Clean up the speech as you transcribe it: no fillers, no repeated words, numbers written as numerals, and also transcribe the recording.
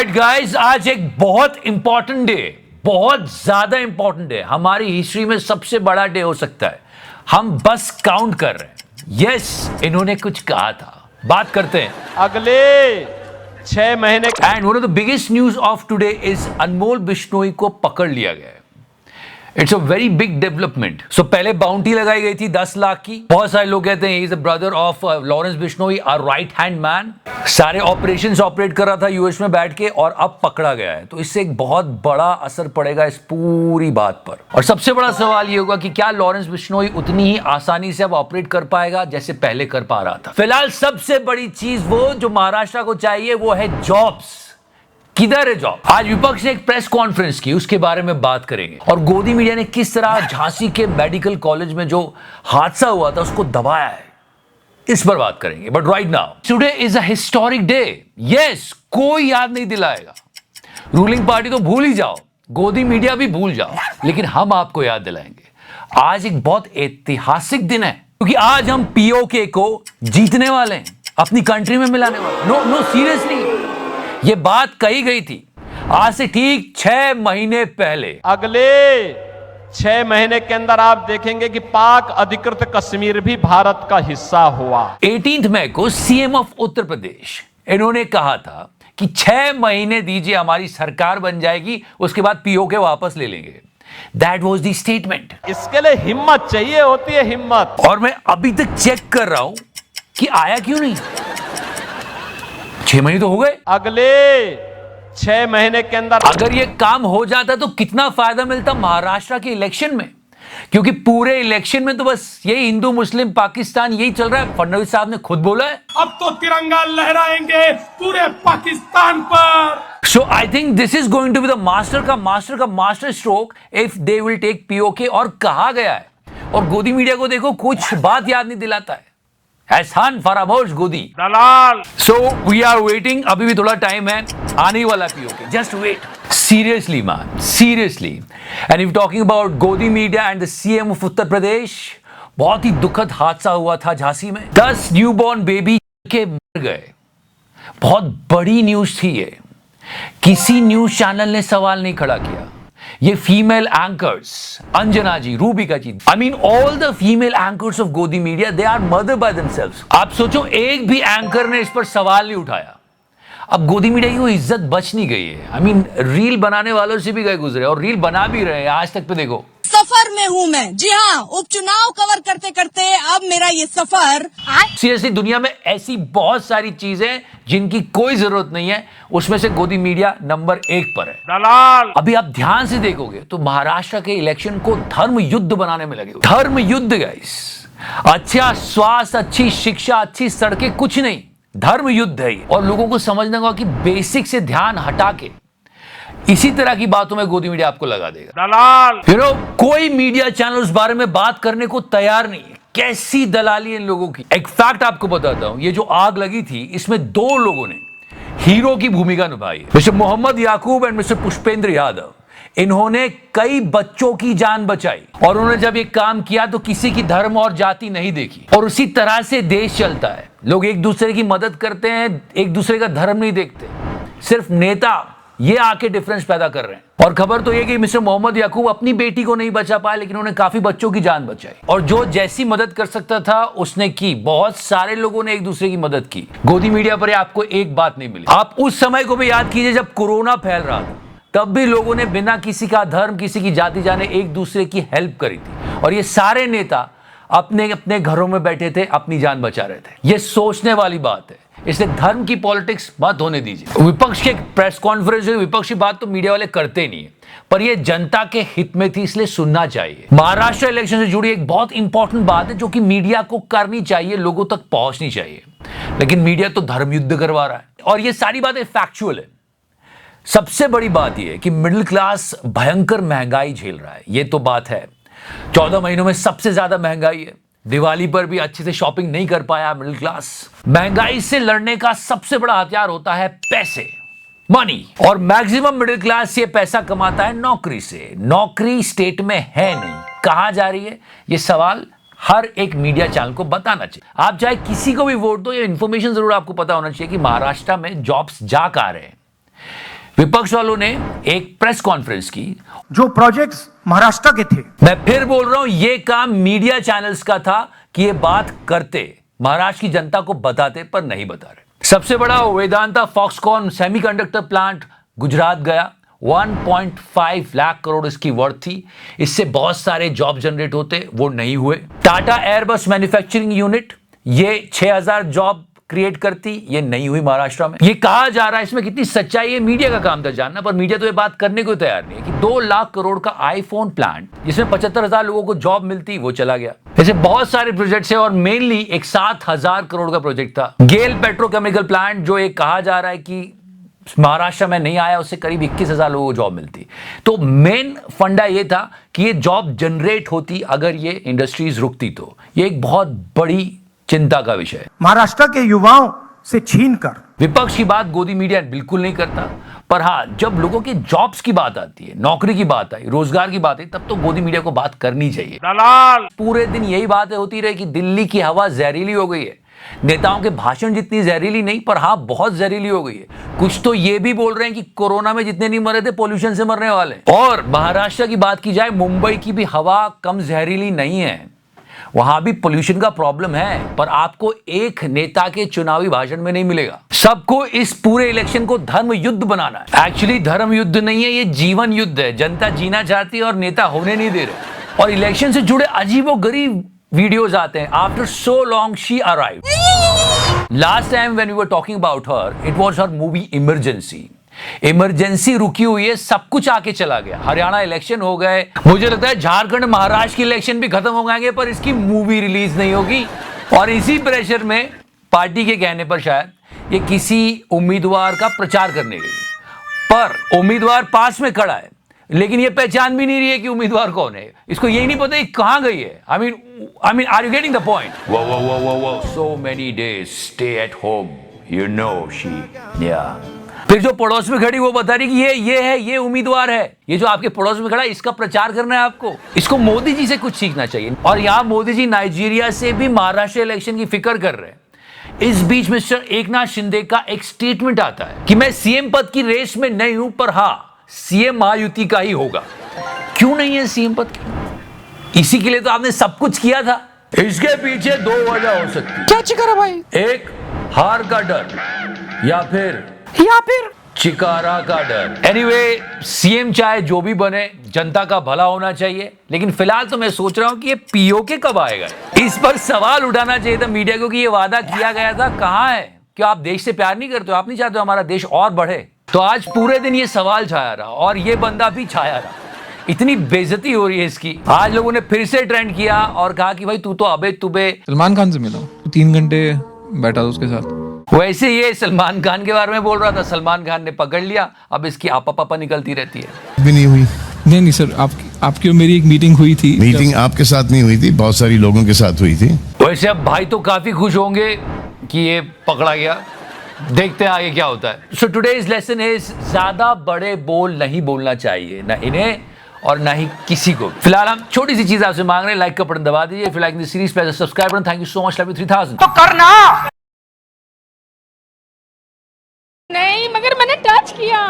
Alright guys, आज एक बहुत इंपॉर्टेंट डे, बहुत ज्यादा इंपॉर्टेंट डे, हमारी हिस्ट्री में सबसे बड़ा डे हो सकता है। हम बस काउंट कर रहे हैं। यस, इन्होंने कुछ कहा था, बात करते हैं अगले 6 महीने। And one of the biggest news of today is Anmol Bishnoi को पकड़ लिया गया है। It's a very big development. So पहले बाउंटी लगाई गई थी 10 लाख की। बहुत सारे लोग कहते हैं he is the brother of Lawrence Bishnoi, a right hand man. सारे ऑपरेशंस ऑपरेट कर रहा था यूएस में बैठ के और अब पकड़ा गया है। तो इससे एक बहुत बड़ा असर पड़ेगा इस पूरी बात पर। और सबसे बड़ा सवाल ये होगा कि क्या लॉरेंस बिश्नोई उतनी ही आसानी से अब ऑपरेट कर पाएगा जैसे पहले कर पा रहा था। फिलहाल सबसे बड़ी चीज वो जो महाराष्ट्र को चाहिए वो है जॉब्स। किधर है जॉब? आज विपक्ष ने एक प्रेस कॉन्फ्रेंस की, उसके बारे में बात करेंगे। और गोदी मीडिया ने किस तरह झांसी के मेडिकल कॉलेज में जो हादसा हुआ था उसको दबाया है, इस पर बात करेंगे। But right now today is a historic day. Yes, कोई याद नहीं दिलाएगा। रूलिंग पार्टी तो भूल ही जाओ, गोदी मीडिया भी भूल जाओ, लेकिन हम आपको याद दिलाएंगे। आज एक बहुत ऐतिहासिक दिन है क्योंकि आज हम पीओके को जीतने वाले हैं, अपनी कंट्री में मिलाने वाले। नो सीरियसली, ये बात कही गई थी आज से ठीक 6 महीने पहले। अगले 6 महीने के अंदर आप देखेंगे कि पाक अधिकृत कश्मीर भी भारत का हिस्सा हुआ। 18 मई को सीएम ऑफ उत्तर प्रदेश इन्होंने कहा था कि 6 महीने दीजिए, हमारी सरकार बन जाएगी, उसके बाद पीओके वापस ले लेंगे। That was the statement. इसके लिए हिम्मत चाहिए होती है, हिम्मत। और मैं अभी तक चेक कर रहा हूं कि आया क्यों नहीं। 6 महीने तो हो गए। अगले 6 महीने के अंदर अगर ये काम हो जाता तो कितना फायदा मिलता महाराष्ट्र के इलेक्शन में, क्योंकि पूरे इलेक्शन में तो बस यही हिंदू मुस्लिम पाकिस्तान यही चल रहा है। फडणवीस साहब ने खुद बोला है अब तो तिरंगा लहराएंगे पूरे पाकिस्तान पर। So I think this is going to be the master stroke if they will take POK. और कहा गया है, और गोदी मीडिया को देखो कुछ बात याद नहीं दिलाता है। एहसान फरामोश गोदी दलाल। सो वी आर वेटिंग, अभी भी थोड़ा टाइम है, आने वाला POK, just wait. Seriously man, seriously. And if talking about गोदी media and the CM of Uttar Pradesh, बहुत ही दुखद हादसा हुआ था झांसी में। 10 न्यूबॉर्न बेबी के मर गए। बहुत बड़ी न्यूज थी ये। किसी न्यूज चैनल ने सवाल नहीं खड़ा किया। ये female anchors, Anjana ji, Rubika ji, I mean all the female anchors of गोदी media, they are mother by themselves. आप सोचो, एक भी एंकर ने इस पर सवाल नहीं उठाया। अब गोदी मीडिया की वो इज्जत बच नहीं गई है। आई मीन रील बनाने वालों से भी गए गुजरे और रील बना भी रहे हैं आज तक पे। देखो, सफर में हूँ मैं। जी हाँ, उपचुनाव कवर करते करते अब मेरा ये सफर। सीरियसली दुनिया में ऐसी बहुत सारी चीजें जिनकी कोई जरूरत नहीं है, उसमें से गोदी मीडिया नंबर 1 पर है। दलाल। अभी आप ध्यान से देखोगे तो महाराष्ट्र के इलेक्शन को धर्म युद्ध बनाने में लगे हुए। धर्म युद्ध गाइस। अच्छा स्वास्थ्य, अच्छी शिक्षा, अच्छी सड़कें, कुछ नहीं, धर्म युद्ध है। और लोगों को समझना होगा कि बेसिक से ध्यान हटा के इसी तरह की बातों में गोदी मीडिया आपको लगा देगा। दलाल। कोई मीडिया चैनल उस बारे में बात करने को तैयार नहीं है। कैसी दलाली है इन लोगों की। एक फैक्ट आपको बताता हूं, ये जो आग लगी थी इसमें 2 लोगों ने हीरो की भूमिका निभाई है, mister Mohammad Yakub and mister Pushpendra Yadav. इन्होंने कई बच्चों की जान बचाई और उन्होंने जब ये काम किया तो किसी की धर्म और जाति नहीं देखी। और उसी तरह से देश चलता है। लोग एक दूसरे की मदद करते हैं, एक दूसरे का धर्म नहीं देखते। सिर्फ नेता ये आके डिफरेंस पैदा कर रहे हैं। और खबर तो ये कि मिस्टर मोहम्मद याकूब अपनी बेटी को नहीं बचा पाए, लेकिन उन्होंने काफी बच्चों की जान बचाई। और जो जैसी मदद कर सकता था उसने की। बहुत सारे लोगों ने एक दूसरे की मदद की। गोदी मीडिया पर आपको एक बात नहीं मिली। आप उस समय को भी याद कीजिए जब कोरोना फैल रहा था, तब भी लोगों ने बिना किसी का धर्म, किसी की जाति जाने एक दूसरे की हेल्प करी थी। और ये सारे नेता अपने अपने घरों में बैठे थे, अपनी जान बचा रहे थे। ये सोचने वाली बात है। इसलिए धर्म की पॉलिटिक्स मत होने दीजिए। विपक्ष के प्रेस कॉन्फ्रेंस में विपक्ष की बात तो मीडिया वाले करते नहीं है, पर यह जनता के हित में थी, इसलिए सुनना चाहिए। महाराष्ट्र इलेक्शन से जुड़ी एक बहुत इंपॉर्टेंट बात है जो कि मीडिया को करनी चाहिए, लोगों तक पहुंचनी चाहिए, लेकिन मीडिया तो धर्म युद्ध करवा रहा है। और ये सारी बातें फैक्चुअल है। सबसे बड़ी बात यह है कि मिडिल क्लास भयंकर महंगाई झेल रहा है। ये तो बात है, 14 महीनों में सबसे ज्यादा महंगाई है। दिवाली पर भी अच्छे से शॉपिंग नहीं कर पाया मिडिल क्लास। महंगाई से लड़ने का सबसे बड़ा हथियार होता है पैसे, मनी। और मैक्सिमम मिडिल क्लास ये पैसा कमाता है नौकरी से। नौकरी स्टेट में है नहीं, कहां जा रही है, ये सवाल हर एक मीडिया चैनल को बताना चाहिए। आप चाहे किसी को भी वोट दो, ये इंफॉर्मेशन जरूर आपको पता होना चाहिए कि महाराष्ट्र में जॉब्स जा कहां रहे हैं। विपक्ष वालों ने एक प्रेस कॉन्फ्रेंस की। जो प्रोजेक्ट्स महाराष्ट्र के थे, मैं फिर बोल रहा हूं, यह काम मीडिया चैनल्स का था कि ये बात करते, महाराष्ट्र की जनता को बताते, पर नहीं बता रहे। सबसे बड़ा Vedanta Foxconn semiconductor plant Gujarat गया, 1.5 लाख करोड़ इसकी वर्थ थी, इससे बहुत सारे जॉब जनरेट होते, वो नहीं हुए। टाटा एयरबस मैन्युफैक्चरिंग यूनिट, ये 6000 जॉब क्रिएट करती, ये नहीं हुई महाराष्ट्र में। ये कहा जा रहा है, इसमें कितनी सच्चाई है मीडिया का काम था जानना, पर मीडिया तो ये बात करने को तैयार नहीं है कि 2 लाख करोड़ का आईफोन प्लांट जिसमें 75,000 लोगों को जॉब मिलती, वो चला गया। ऐसे बहुत सारे प्रोजेक्ट्स है और मेनली एक 7,000 करोड़ का प्रोजेक्ट था गेल पेट्रोकेमिकल प्लांट, जो एक कहा जा रहा है कि महाराष्ट्र में नहीं आया, उससे करीब 21,000 लोगों को जॉब मिलती। तो मेन फंडा ये था कि ये जॉब जनरेट होती अगर ये इंडस्ट्रीज रुकती, तो ये एक बहुत बड़ी चिंता का विषय है। महाराष्ट्र के युवाओं से छीनकर विपक्ष की बात गोदी मीडिया बिल्कुल नहीं करता, पर हाँ, जब लोगों के जॉब्स की बात आती है, नौकरी की बात आई, रोजगार की बात आई, तब तो गोदी मीडिया को बात करनी चाहिए। दलाल पूरे दिन यही बातें होती रही कि दिल्ली की हवा जहरीली हो गई है। नेताओं के भाषण जितनी जहरीली नहीं, पर हाँ बहुत जहरीली हो गई है। कुछ तो ये भी बोल रहे हैं कि कोरोना में जितने नहीं मरे थे, पोल्यूशन से मरने वाले। और महाराष्ट्र की बात की जाए, मुंबई की भी हवा कम जहरीली नहीं है, वहां भी पोल्यूशन का प्रॉब्लम है, पर आपको एक नेता के चुनावी भाषण में नहीं मिलेगा। सबको इस पूरे इलेक्शन को धर्म युद्ध बनाना है। एक्चुअली धर्म युद्ध नहीं है, ये जीवन युद्ध है। जनता जीना चाहती है और नेता होने नहीं दे रहे। और इलेक्शन से जुड़े अजीबोगरीब वीडियोस आते हैं। After so long she arrived. Last time when we were talking about her, it was her movie Emergency. Emergency रुकी हुई है, सब कुछ आके चला गया। हरियाणा इलेक्शन हो गए, मुझे लगता है झारखंड महाराष्ट्र की इलेक्शन भी खत्म हो जाएंगे, पर इसकी मूवी रिलीज नहीं होगी। और इसी प्रेशर में पार्टी के कहने पर शायद ये किसी उम्मीदवार का प्रचार करने गई, पर उम्मीदवार पास में खड़ा है, लेकिन ये पहचान भी नहीं रही है कि उम्मीदवार कौन है। इसको यही नहीं पता कहां गई है। I mean are you getting the point? वो so many days stay at home, you know she, या फिर जो पड़ोस में खड़ी वो बता रही कि ये है, ये उम्मीदवार है। ये जो आपके पड़ोस में खड़ा है, इसका प्रचार करना है आपको। इसको मोदी जी से कुछ सीखना चाहिए। और यहां मोदी जी नाइजीरिया से भी महाराष्ट्र इलेक्शन की फिक्र कर रहे हैं। इस बीच मिस्टर एकनाथ शिंदे का एक स्टेटमेंट आता है कि मैं सीएम पद की रेस में नहीं हूं, पर हां सीएम महायुति का ही होगा। क्यों नहीं है सीएम पद की? इसी के लिए तो आपने सब कुछ किया था। इसके पीछे 2 वजह हो सकती है। क्या चिकारा भाई? एक हार का डर, या फिर चिकारा का डर। एनीवे, सीएम चाहे जो भी बने, जनता का भला होना चाहिए। लेकिन फिलहाल तो मैं सोच रहा हूं कि ये पीओके कब आएगा। इस पर सवाल उठाना चाहिए था मीडिया को कि ये वादा किया गया था, कहां है? क्या आप देश से प्यार नहीं करते हो? आप नहीं चाहते हो हमारा देश और बढ़े? तो आज पूरे दिन ये सवाल छाया रहा और ये बंदा भी छाया रहा। इतनी बेइज्जती हो रही है इसकी। आज लोगों ने फिर से ट्रेंड किया और कहा कि भाई तू तो अबे तुबे। सलमान खान से मिला, 3 घंटे बैठा था उसके साथ। वैसे ये सलमान खान के बारे में बोल रहा था, सलमान खान ने पकड़ लिया, अब इसकी आपा पापा निकलती रहती है। भी नहीं हुई। नहीं सर, आपकी और मेरी एक मीटिंग हुई थी। मीटिंग आपके साथ नहीं हुई थी, बहुत सारी लोगों के साथ हुई थी। वैसे अब भाई तो काफी खुश होंगे कि ये पकड़ा गया। देखते हैं आगे क्या होता है। सो टुडेज लेसन इज, ज्यादा बड़े बोल नहीं बोलना चाहिए, ना इन्हें और ना ही किसी को। फिलहाल हम छोटी सी चीज आपसे मांग रहे हैं, लाइक का बटन दबा दीजिए। फिर लाइक द सीरीज पे subscribe button. Thank you so much, love you 3000। तो करना नहीं, मगर मैंने टच किया।